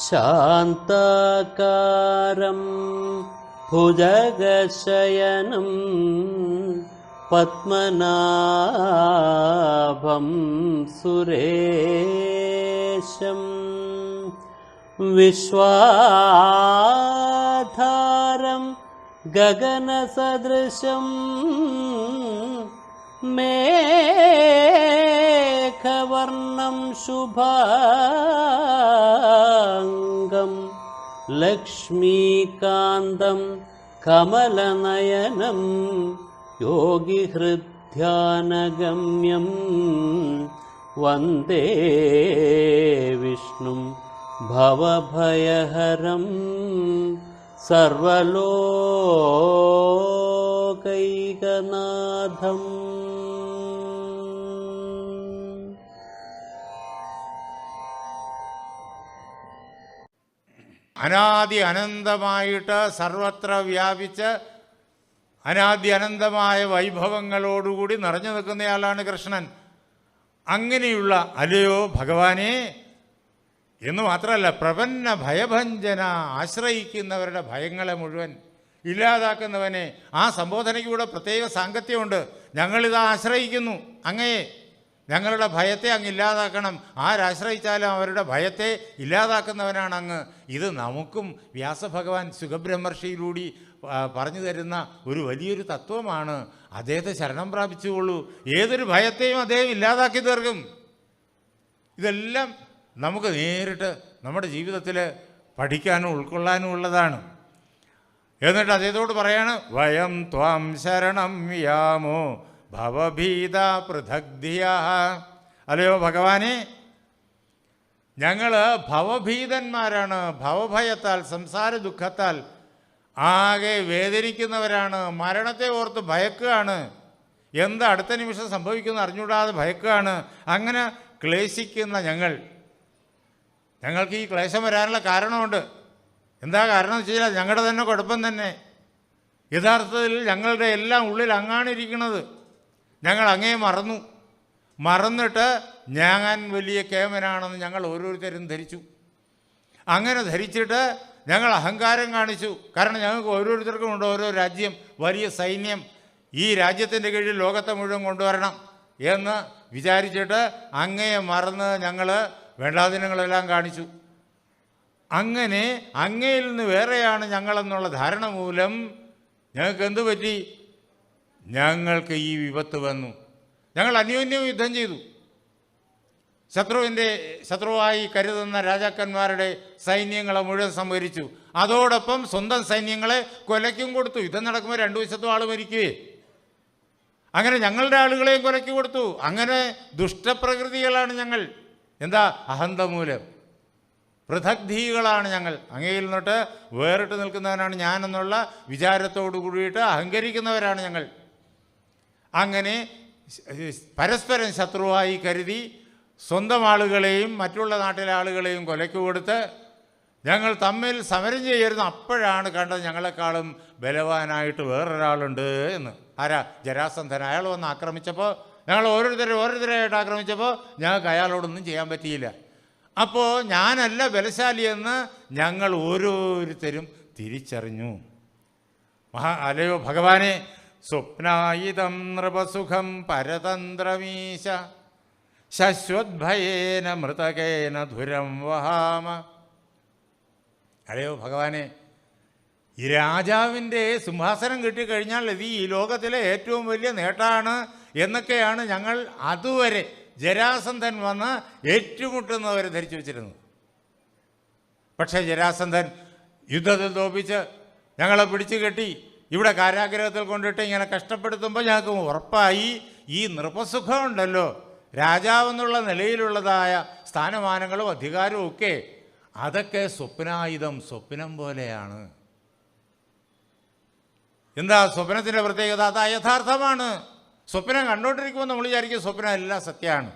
ശാന്താകാരം ഭുജഗശയനം പത്മനാഭം സുരേശം വിശ്വാധാരം ഗഗനസദൃശം മേഘവർണം ശുഭാംഗം ലക്ഷ്മീകാന്തം കമലനയനം യോഗിഹൃദ്ധ്യാനഗമ്യം വന്ദേ വിഷ്ണും ഭവഭയഹരം സർവലോകൈകനാഥം. അനാദി അനന്തമായിട്ട് സർവത്ര വ്യാപിച്ച് അനാദി അനന്തമായ വൈഭവങ്ങളോടുകൂടി നിറഞ്ഞു നിൽക്കുന്നയാളാണ് കൃഷ്ണൻ. അങ്ങനെയുള്ള അല്ലയോ ഭഗവാനെ എന്ന് മാത്രമല്ല, പ്രപന്ന ഭയഭഞ്ജന, ആശ്രയിക്കുന്നവരുടെ ഭയങ്ങളെ മുഴുവൻ ഇല്ലാതാക്കുന്നവനെ. ആ സംബോധനയ്ക്കൂടെ പ്രത്യേക സാങ്കത്യമുണ്ട്. ഞങ്ങളിതാ ആശ്രയിക്കുന്നു അങ്ങയെ, ഞങ്ങളുടെ ഭയത്തെ അങ്ങ് ഇല്ലാതാക്കണം. ആരാശ്രയിച്ചാലും അവരുടെ ഭയത്തെ ഇല്ലാതാക്കുന്നവനാണ് അങ്ങ്. ഇത് നമുക്കും വ്യാസഭഗവാൻ സുഖബ്രഹ്മർഷിയിലൂടെ പറഞ്ഞു തരുന്ന ഒരു വലിയൊരു തത്വമാണ്. അദ്ദേഹത്തെ ശരണം പ്രാപിച്ചുകൊള്ളൂ, ഏതൊരു ഭയത്തെയും അദ്ദേഹം ഇല്ലാതാക്കി തീർക്കും. ഇതെല്ലാം നമുക്ക് നേരിട്ട് നമ്മുടെ ജീവിതത്തിൽ പഠിക്കാനും ഉൾക്കൊള്ളാനും ഉള്ളതാണ്. എന്നിട്ട് അദ്ദേഹത്തോട് പറയാണ്, വയം ത്വാം ശരണം യാമോ ഭവഭീത പൃഥഗ്ധിയ. അല്ലയോ ഭഗവാനെ, ഞങ്ങൾ ഭവഭീതന്മാരാണ്, ഭവഭയത്താൽ സംസാര ദുഃഖത്താൽ ആകെ വേദനിക്കുന്നവരാണ്, മരണത്തെ ഓർത്ത് ഭയക്കുകയാണ്, എന്താ അടുത്ത നിമിഷം സംഭവിക്കുമെന്ന് അറിഞ്ഞുകൂടാതെ ഭയക്കുകയാണ്. അങ്ങനെ ക്ലേശിക്കുന്ന ഞങ്ങൾക്ക് ഈ ക്ലേശം വരാനുള്ള കാരണമുണ്ട്. എന്താ കാരണം എന്ന് വെച്ച് കഴിഞ്ഞാൽ ഞങ്ങളുടെ തന്നെ കുഴപ്പം തന്നെ. യഥാർത്ഥത്തിൽ ഞങ്ങളുടെ എല്ലാം ഉള്ളിൽ അങ്ങാണിരിക്കുന്നത്. ഞങ്ങൾ അങ്ങേ മറന്നിട്ട് ഞാൻ വലിയ കേമനാണെന്ന് ഞങ്ങൾ ഓരോരുത്തരും ധരിച്ചു. അങ്ങനെ ധരിച്ചിട്ട് ഞങ്ങൾ അഹങ്കാരം കാണിച്ചു. കാരണം ഞങ്ങൾക്ക് ഓരോരുത്തർക്കും ഉണ്ട് ഓരോ രാജ്യം, വലിയ സൈന്യം, ഈ രാജ്യത്തിൻ്റെ കീഴിൽ ലോകത്തെ മുഴുവൻ കൊണ്ടുവരണം എന്ന് വിചാരിച്ചിട്ട് അങ്ങയെ മറന്ന് ഞങ്ങൾ വേണ്ടാദിനങ്ങളെല്ലാം കാണിച്ചു. അങ്ങനെ അങ്ങയിൽ നിന്ന് വേറെയാണ് ഞങ്ങളെന്നുള്ള ധാരണ മൂലം ഞങ്ങൾക്ക് എന്തു പറ്റി? ഞങ്ങൾക്ക് ഈ വിപത്ത് വന്നു. ഞങ്ങൾ അന്യോന്യം യുദ്ധം ചെയ്തു. ശത്രുവായി കരുതുന്ന രാജാക്കന്മാരുടെ സൈന്യങ്ങളെ മുഴുവൻ സംഹരിച്ചു. അതോടൊപ്പം സ്വന്തം സൈന്യങ്ങളെ കൊലയ്ക്കും കൊടുത്തു. യുദ്ധം നടക്കുമ്പോൾ രണ്ടു വശത്തും ആൾ മരിക്കുകയെ. അങ്ങനെ ഞങ്ങളുടെ ആളുകളെയും കൊലയ്ക്ക് കൊടുത്തു. അങ്ങനെ ദുഷ്ടപ്രകൃതികളാണ് ഞങ്ങൾ. എന്താ? അഹന്ത മൂലം പൃഥഗ്ധീകളാണ് ഞങ്ങൾ. അങ്ങയിൽ നിന്നിട്ട് വേറിട്ട് നിൽക്കുന്നവനാണ് ഞാനെന്നുള്ള വിചാരത്തോടു കൂടിയിട്ട് അഹങ്കരിക്കുന്നവരാണ് ഞങ്ങൾ. അങ്ങനെ പരസ്പരം ശത്രുവായി കരുതി സ്വന്തം ആളുകളെയും മറ്റുള്ള നാട്ടിലെ ആളുകളെയും കൊലയ്ക്ക് കൊടുത്ത് ഞങ്ങൾ തമ്മിൽ സമരം ചെയ്യരുന്നു. അപ്പോഴാണ് കണ്ടത് ഞങ്ങളെക്കാളും ബലവാനായിട്ട് വേറൊരാളുണ്ട് എന്ന്. ആരാ? ജരാസന്ധൻ. അയാൾ വന്ന് ആക്രമിച്ചപ്പോൾ ഞങ്ങൾ ഓരോരുത്തരായിട്ട് ആക്രമിച്ചപ്പോൾ ഞങ്ങൾക്ക് അയാളോടൊന്നും ചെയ്യാൻ പറ്റിയില്ല. അപ്പോൾ ഞാനല്ല ബലശാലിയെന്ന് ഞങ്ങൾ ഓരോരുത്തരും തിരിച്ചറിഞ്ഞു. അല്ലയോ ഭഗവാനെ, സ്വപ്നായിതം നൃപസുഖം പരതന്ത്രമീശ ശശ്വദ്ഭയേന മൃതകേന ധുരം വഹാമ. അല്ലയോ ഭഗവാനെ, ഈ രാജാവിൻ്റെ സിംഹാസനം കിട്ടിക്കഴിഞ്ഞാൽ ഇത് ഈ ലോകത്തിലെ ഏറ്റവും വലിയ നേട്ടമാണ് എന്നൊക്കെയാണ് ഞങ്ങൾ അതുവരെ ജരാസന്ധൻ വന്ന് ഏറ്റുമുട്ടുന്നവരെ ധരിച്ചു വച്ചിരുന്നത്. പക്ഷേ ജരാസന്ധൻ യുദ്ധത്തിൽ തോൽപ്പിച്ച് ഞങ്ങളെ പിടിച്ചു കെട്ടി ഇവിടെ കാരാഗ്രഹത്തിൽ കൊണ്ടിട്ട് ഇങ്ങനെ കഷ്ടപ്പെടുത്തുമ്പോൾ ഞങ്ങൾക്ക് ഉറപ്പായി ഈ നൃപസുഖം ഉണ്ടല്ലോ, രാജാവെന്നുള്ള നിലയിലുള്ളതായ സ്ഥാനമാനങ്ങളും അധികാരവും ഒക്കെ അതൊക്കെ സ്വപ്നം പോലെയാണ്. എന്താ സ്വപ്നത്തിൻ്റെ പ്രത്യേകത? അത് യഥാർത്ഥമാണ്. സ്വപ്നം കണ്ടുകൊണ്ടിരിക്കുമ്പോൾ നമ്മൾ വിചാരിക്കും സ്വപ്നം എല്ലാം സത്യമാണ്.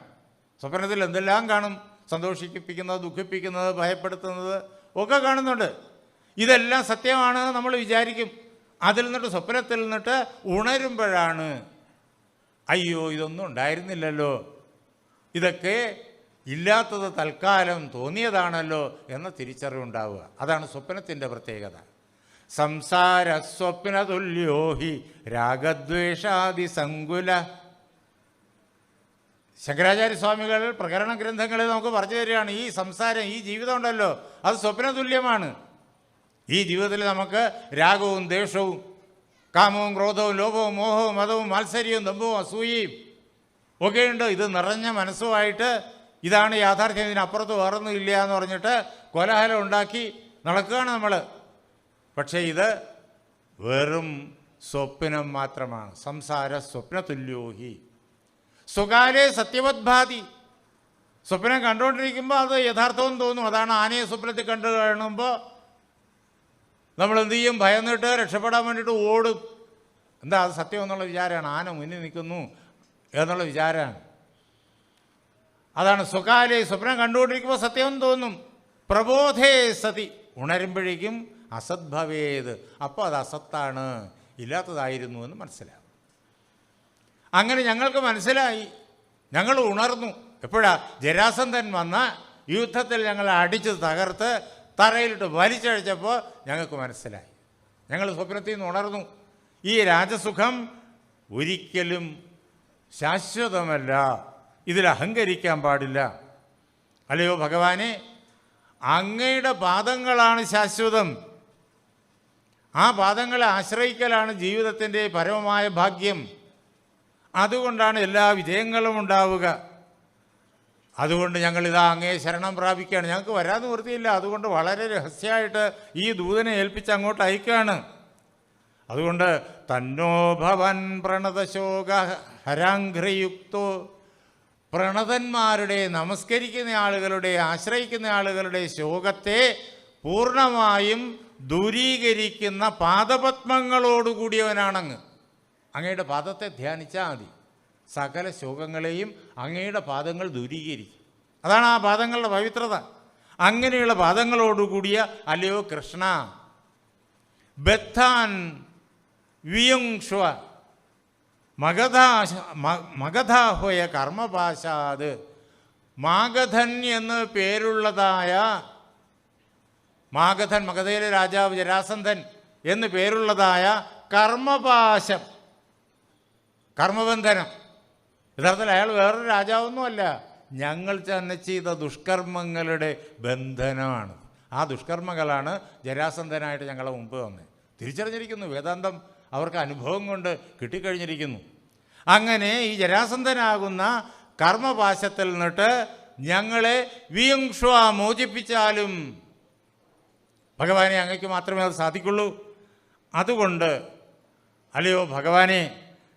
സ്വപ്നത്തിൽ എന്തെല്ലാം കാണും? സന്തോഷിപ്പിക്കുന്നത്, ദുഃഖിപ്പിക്കുന്നത്, ഭയപ്പെടുത്തുന്നത് ഒക്കെ കാണുന്നുണ്ട്. ഇതെല്ലാം സത്യമാണ് നമ്മൾ വിചാരിക്കും. അതിൽ നിന്നിട്ട് സ്വപ്നത്തിൽ നിന്നിട്ട് ഉണരുമ്പോഴാണ് അയ്യോ ഇതൊന്നും ഉണ്ടായിരുന്നില്ലല്ലോ, ഇതൊക്കെ ഇല്ലാത്തത് തൽക്കാലം തോന്നിയതാണല്ലോ എന്ന തിരിച്ചറിവുണ്ടാവുക. അതാണ് സ്വപ്നത്തിൻ്റെ പ്രത്യേകത. സംസാര സ്വപ്ന തുല്യോഹി രാഗദ്വേഷാദി സങ്കുല. ശങ്കരാചാര്യസ്വാമികൾ പ്രകരണ ഗ്രന്ഥങ്ങളിൽ നമുക്ക് പറഞ്ഞു തരികയാണ്, ഈ സംസാരം, ഈ ജീവിതം ഉണ്ടല്ലോ, അത് സ്വപ്ന തുല്യമാണ്. ഈ ജീവിതത്തിൽ നമുക്ക് രാഗവും ദ്വേഷവും കാമവും ക്രോധവും ലോഭവും മോഹവും മതവും മാത്സര്യവും ദമ്പവും അസൂയയും ഒക്കെയുണ്ട്. ഇത് നിറഞ്ഞ മനസ്സുമായിട്ട് ഇതാണ് യാഥാർത്ഥ്യം, ഇതിനപ്പുറത്ത് വേറൊന്നും ഇല്ല എന്ന് പറഞ്ഞിട്ട് കോലാഹലം ഉണ്ടാക്കി നടക്കുകയാണ് നമ്മൾ. പക്ഷേ ഇത് വെറും സ്വപ്നം മാത്രമാണ്. സംസാര സ്വപ്ന തുല്യോഹി സ്വകാലേ സത്യവദ്ഭാതി. സ്വപ്നം കണ്ടുകൊണ്ടിരിക്കുമ്പോൾ അത് യഥാർത്ഥവും തോന്നും. അതാണ് ആനയെ സ്വപ്നത്തിൽ കണ്ടു കാണുമ്പോൾ നമ്മൾ എന്ത് ചെയ്യും? ഭയന്നിട്ട് രക്ഷപ്പെടാൻ വേണ്ടിയിട്ട് ഓടും. എന്താ, അത് സത്യം എന്നുള്ള വിചാരമാണ്. ആന മുന്നിൽ നിൽക്കുന്നു എന്നുള്ള വിചാരമാണ്. അതാണ് സ്വകാലേ, സ്വപ്നം കണ്ടുകൊണ്ടിരിക്കുമ്പോൾ സത്യം തോന്നും. പ്രബോധേ സതി, ഉണരുമ്പോഴേക്കും അസദ്ഭവേത്, അപ്പോൾ അത് അസത്താണ്, ഇല്ലാത്തതായിരുന്നു എന്ന് മനസ്സിലാവും. അങ്ങനെ ഞങ്ങൾക്ക് മനസ്സിലായി, ഞങ്ങൾ ഉണർന്നു. എപ്പോഴാ? ജരാസന്ധൻ വന്ന യുദ്ധത്തിൽ ഞങ്ങളെ അടിച്ച് തകർത്ത് തറയിലിട്ട് വലിച്ചഴിച്ചപ്പോൾ ഞങ്ങൾക്ക് മനസ്സിലായി, ഞങ്ങൾ സ്വപ്നത്തിൽ നിന്ന് ഉണർന്നു. ഈ രാജസുഖം ഒരിക്കലും ശാശ്വതമല്ല, ഇതിൽ അഹങ്കരിക്കാൻ പാടില്ല. അല്ലയോ ഭഗവാനെ, അങ്ങയുടെ പാദങ്ങളാണ് ശാശ്വതം. ആ പാദങ്ങളെ ആശ്രയിക്കലാണ് ജീവിതത്തിൻ്റെ പരമമായ ഭാഗ്യം. അതുകൊണ്ടാണ് എല്ലാ വിജയങ്ങളും ഉണ്ടാവുക. അതുകൊണ്ട് ഞങ്ങളിതാ അങ്ങേ ശരണം പ്രാപിക്കുകയാണ്. ഞങ്ങൾക്ക് വരാൻ നിവൃത്തിയില്ല. അതുകൊണ്ട് വളരെ രഹസ്യമായിട്ട് ഈ ദൂതനെ ഏൽപ്പിച്ച് അങ്ങോട്ട് അയക്കുകയാണ്. അതുകൊണ്ട് തന്നോ ഭവൻ പ്രണതശോക ഹരാഘ്രയുക്തോ, പ്രണതന്മാരുടെ, നമസ്കരിക്കുന്ന ആളുകളുടെ, ആശ്രയിക്കുന്ന ആളുകളുടെ ശോകത്തെ പൂർണ്ണമായും ദൂരീകരിക്കുന്ന പാദപത്മങ്ങളോടുകൂടിയവനാണങ്ങ്. അങ്ങയുടെ പാദത്തെ ധ്യാനിച്ചാൽ മതി, സകല ശോകങ്ങളെയും അങ്ങയുടെ പാദങ്ങൾ ദൂരീകരിക്കും. അതാണ് ആ പാദങ്ങളുടെ പവിത്രത. അങ്ങനെയുള്ള പാദങ്ങളോടുകൂടിയ അല്ലയോ കൃഷ്ണ, ബദ്ധാൻ വിയുങ്ഷ്വ മഗധാഹോയ കർമ്മപാശാത്, മാഗധൻ എന്ന് പേരുള്ളതായ, മാഗധൻ മഗധയിലെ രാജാവ് ജരാസന്ധൻ എന്ന് പേരുള്ളതായ കർമ്മപാശം, കർമ്മബന്ധനം. യഥാർത്ഥത്തിൽ അയാൾ വേറൊരു രാജാവൊന്നുമല്ല, ഞങ്ങൾ തന്നെ ചെയ്ത ദുഷ്കർമ്മങ്ങളുടെ ബന്ധനമാണ്. ആ ദുഷ്കർമ്മങ്ങളാണ് ജരാസന്ധനായിട്ട് ഞങ്ങളെ മുമ്പ് വന്നത്. തിരിച്ചറിഞ്ഞിരിക്കുന്നു, വേദാന്തം അവർക്ക് അനുഭവം കൊണ്ട് കിട്ടിക്കഴിഞ്ഞിരിക്കുന്നു. അങ്ങനെ ഈ ജരാസന്ധനാകുന്ന കർമ്മപാശത്തിൽ നിന്നിട്ട് ഞങ്ങളെ വിയുങ്ഷ്വ മോചിപ്പിച്ചാലും ഭഗവാനെ അങ്ങയ്ക്ക് മാത്രമേ അത് സാധിക്കുള്ളൂ. അതുകൊണ്ട് അല്ലയോ ഭഗവാനെ,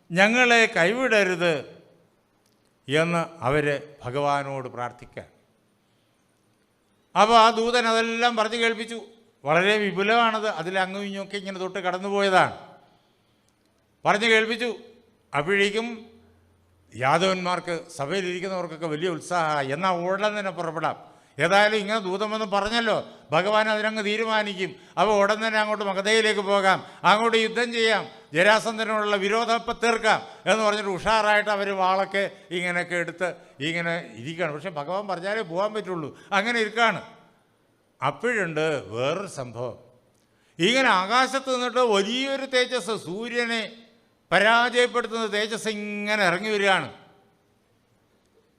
ഞങ്ങളെ കൈവിടരുത് എന്ന് അവർ ഭഗവാനോട് പ്രാർത്ഥിക്കാൻ. അപ്പോൾ ആ ദൂതൻ അതെല്ലാം പറഞ്ഞു കേൾപ്പിച്ചു. വളരെ വിപുലമാണത്. അതിൽ അങ്ങും ഇങ്ങൊക്കെ ഇങ്ങനെ തൊട്ട് കടന്നുപോയതാണ്. പറഞ്ഞു കേൾപ്പിച്ചു. അപ്പോഴേക്കും യാദവന്മാർക്ക്, സഭയിലിരിക്കുന്നവർക്കൊക്കെ വലിയ ഉത്സാഹമായി. എന്നാൽ ഉടൻ തന്നെ പുറപ്പെടാം. ഏതായാലും ഇങ്ങനെ ദൂതമെന്ന് പറഞ്ഞല്ലോ, ഭഗവാൻ അതിനങ്ങ് തീരുമാനിക്കും. അപ്പോൾ ഉടൻ തന്നെ അങ്ങോട്ട് മഗധയിലേക്ക് പോകാം, അങ്ങോട്ട് യുദ്ധം ചെയ്യാം, ജരാസന്ധനോടുള്ള വിരോധം ഇപ്പം തീർക്കാം എന്ന് പറഞ്ഞിട്ട് ഉഷാറായിട്ട് അവർ വാളൊക്കെ ഇങ്ങനെയൊക്കെ എടുത്ത് ഇങ്ങനെ ഇരിക്കുകയാണ്. പക്ഷെ ഭഗവാൻ പറഞ്ഞാലേ പോകാൻ പറ്റുള്ളൂ. അങ്ങനെ ഇരിക്കുകയാണ്. അപ്പോഴുണ്ട് വേറൊരു സംഭവം. ഇങ്ങനെ ആകാശത്ത് നിന്നിട്ട് വലിയൊരു തേജസ്, സൂര്യനെ പരാജയപ്പെടുത്തുന്ന തേജസ് ഇങ്ങനെ ഇറങ്ങി വരികയാണ്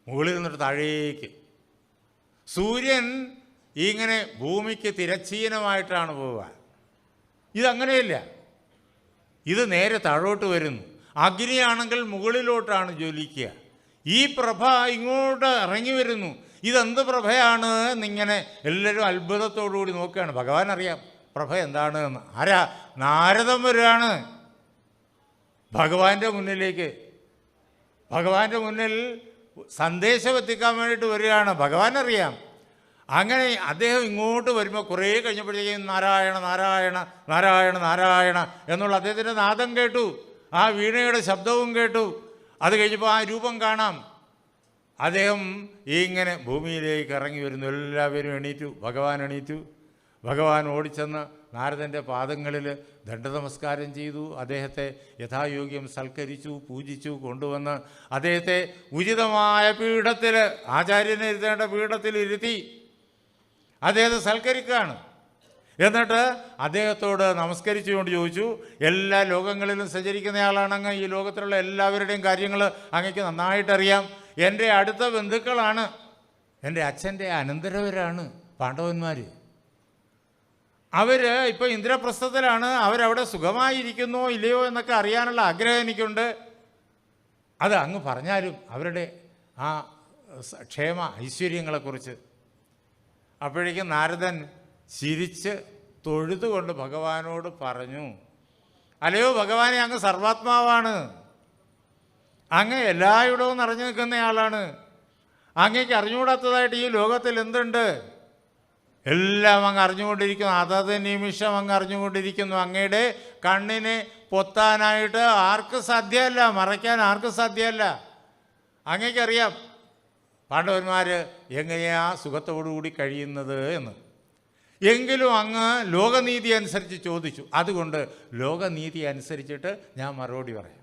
മുകളിൽ നിന്നിട്ട് താഴേക്ക്. സൂര്യൻ ഇങ്ങനെ ഭൂമിക്ക് തിരശ്ചീനമായിട്ടാണ് പോവുക. ഇതങ്ങനെയില്ല, ഇത് നേരെ താഴോട്ട് വരുന്നു. അഗ്നിയാണെങ്കിൽ മുകളിലോട്ടാണ് ജ്വലിക്കുക. ഈ പ്രഭ ഇങ്ങോട്ട് ഇറങ്ങി വരുന്നു. ഇതെന്ത് പ്രഭയാണ് എന്നിങ്ങനെ എല്ലാവരും അത്ഭുതത്തോടുകൂടി നോക്കുകയാണ്. ഭഗവാൻ അറിയാം പ്രഭ എന്താണ് എന്ന്. ആരാ? നാരദൻ വരികയാണ് ഭഗവാന്റെ മുന്നിലേക്ക്. ഭഗവാന്റെ മുന്നിൽ സന്ദേശം എത്തിക്കാൻ വേണ്ടിയിട്ട് വരികയാണ്. ഭഗവാൻ അറിയാം. അങ്ങനെ അദ്ദേഹം ഇങ്ങോട്ട് വരുമ്പോൾ കുറേ കഴിഞ്ഞപ്പോഴത്തേക്കും നാരായണ നാരായണ നാരായണ നാരായണ എന്നുള്ള അദ്ദേഹത്തിൻ്റെ നാദം കേട്ടു, ആ വീണയുടെ ശബ്ദവും കേട്ടു. അത് കഴിഞ്ഞപ്പോൾ ആ രൂപം കാണാം. അദ്ദേഹം ഇങ്ങനെ ഭൂമിയിലേക്ക് ഇറങ്ങി വരുന്നു. എല്ലാവരും എണീറ്റു. ഭഗവാൻ എണീറ്റു. ഭഗവാൻ ഓടിച്ചെന്ന് നാരദൻ്റെ പാദങ്ങളിൽ ദണ്ഡനമസ്കാരം ചെയ്തു. അദ്ദേഹത്തെ യഥായോഗ്യം സൽക്കരിച്ചു, പൂജിച്ചു, കൊണ്ടുവന്ന് അദ്ദേഹത്തെ ഉചിതമായ പീഠത്തിൽ, ആചാര്യനെ ഇരുത്തേണ്ട പീഠത്തിൽ ഇരുത്തി അദ്ദേഹത്തെ സൽക്കരിക്കുകയാണ്. എന്നിട്ട് അദ്ദേഹത്തോട് നമസ്കരിച്ചുകൊണ്ട് ചോദിച്ചു, എല്ലാ ലോകങ്ങളിലും സഞ്ചരിക്കുന്നയാളാണങ്ങ്, ഈ ലോകത്തിലുള്ള എല്ലാവരുടെയും കാര്യങ്ങൾ അങ്ങയ്ക്ക് നന്നായിട്ടറിയാം. എൻ്റെ അടുത്ത ബന്ധുക്കളാണ്, എൻ്റെ അച്ഛൻ്റെ അനന്തരവരാണ് പാണ്ഡവന്മാർ. അവർ ഇപ്പോൾ ഇന്ദ്രപ്രസ്ഥത്തിലാണ്. അവരവിടെ സുഖമായിരിക്കുന്നോ ഇല്ലയോ എന്നൊക്കെ അറിയാനുള്ള ആഗ്രഹം എനിക്കുണ്ട്. അത് അങ്ങ് പറഞ്ഞാലും അവരുടെ ആ ക്ഷേമ ഐശ്വര്യങ്ങളെക്കുറിച്ച്. അപ്പോഴേക്കും നാരദൻ ചിരിച്ച് തൊഴുതുകൊണ്ട് ഭഗവാനോട് പറഞ്ഞു, അല്ലയോ ഭഗവാനെ, അങ്ങ് സർവാത്മാവാണ്, അങ്ങ് എല്ലായിടവും നിറഞ്ഞു നിൽക്കുന്നയാളാണ്. അങ്ങേക്ക് അറിഞ്ഞുകൂടാത്തതായിട്ട് ഈ ലോകത്തിൽ എന്തുണ്ട്? എല്ലാം അങ്ങ് അറിഞ്ഞുകൊണ്ടിരിക്കുന്നു, അതത് നിമിഷം അങ്ങ് അറിഞ്ഞുകൊണ്ടിരിക്കുന്നു. അങ്ങയുടെ കണ്ണിനെ പൊത്താനായിട്ട് ആർക്കും സാധ്യമല്ല, മറയ്ക്കാൻ ആർക്കും സാധ്യമല്ല. അങ്ങേക്കറിയാം പാണ്ഡവന്മാർ എങ്ങനെയാ സുഖത്തോടുകൂടി കഴിയുന്നത് എന്ന്. എങ്കിലും അങ്ങ് ലോകനീതി അനുസരിച്ച് ചോദിച്ചു. അതുകൊണ്ട് ലോകനീതി അനുസരിച്ചിട്ട് ഞാൻ മറുപടി പറയാം.